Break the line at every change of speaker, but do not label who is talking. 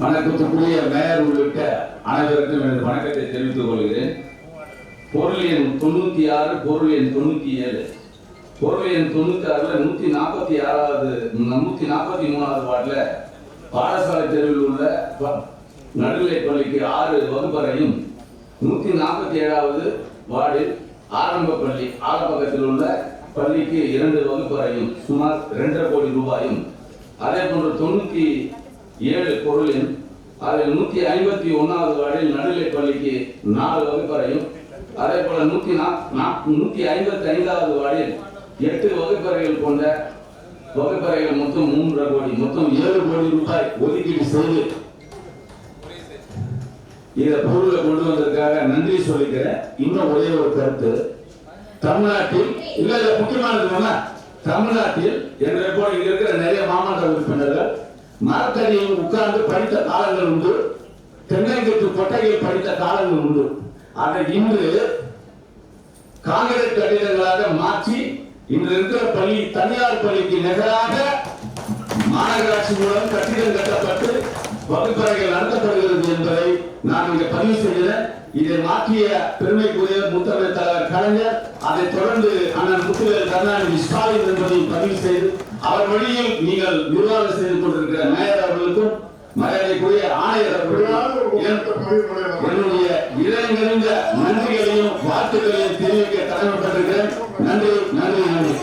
வணக்கத்துக்குரிய மேயர் உள்ளிட்ட அனைவருக்கும் எனது வணக்கத்தை தெரிவித்துக் கொள்கிறேன். பொருள் எண் 96, பொருள் எண் 97, பொருள் எண் 96ல 143வது வார்டில் பாடசாலை தெருவில் உள்ள நடுநிலை பள்ளிக்கு 6 வகுப்பறையும், 147வது வார்டில் ஆரம்ப பள்ளி ஆலப்பக்கத்தில் உள்ள பள்ளிக்கு 2 வகுப்பறையும் சுமார் 2.5 கோடி ரூபாயும், அதே போன்று 97 பொருள் எண் அதில் 151வது வார்டில் நடுநிலை பள்ளிக்கு 4 வகுப்பறையும், அதே போல 155வது வார்டில் 8 வகுப்பறைகள் கொண்ட வகுப்பறைகள் மொத்தம் 3.5 கோடி, மொத்தம் 7 கோடி ரூபாய் ஒதுக்கீடு செய்து இதை பொருளை கொண்டு வந்ததற்காக நன்றி சொல்லிக்கிறேன். இன்னும் ஒரே ஒரு கருத்து, தமிழ்நாட்டில் இல்ல முக்கியமானது, தமிழ்நாட்டில் எங்களை போல இங்க இருக்கிற நிறைய மாமன்ற உறுப்பினர்கள் மரத்தடியில் உட்கார்ந்து படித்த காலங்கள் உண்டு, தென்னங்கத்து கொட்டையில் படித்த காலங்கள் உண்டு. அதை இன்று காங்கிரீட் கட்டிடங்களாக மாற்றி இன்று இருக்கிற பள்ளி தனியார் பள்ளிக்கு நிகராக மாநகராட்சி மூலம் கட்டிடம் கட்டப்பட்டு வகுப்பறைகள் நடத்தப்படுகிறது என்பதை நான் இங்கே பதிவு செய்கிறேன். இதை மாற்றிய பெருமைக்குரிய முத்தமிழ் தலைவர் கலைஞர், அதைத் தொடர்ந்து அண்ணன் முத்துவேல் கருணாநிதி ஸ்டாலின் என்பதை பதிவு செய்து அவர் வழியில் நீங்கள் நிர்வாகம் செய்து கொண்டிருக்கிற மேயர் அவர்களுக்கும் மரியாதைக்குரிய ஆணையர் அவர்களுக்கும் என்னுடைய இதயங்களிந்த நன்றிகளையும் வாழ்த்துக்களையும் தெரிவிக்க கடமைப்பட்டிருக்கிறேன். நன்றி நன்றி நன்றி.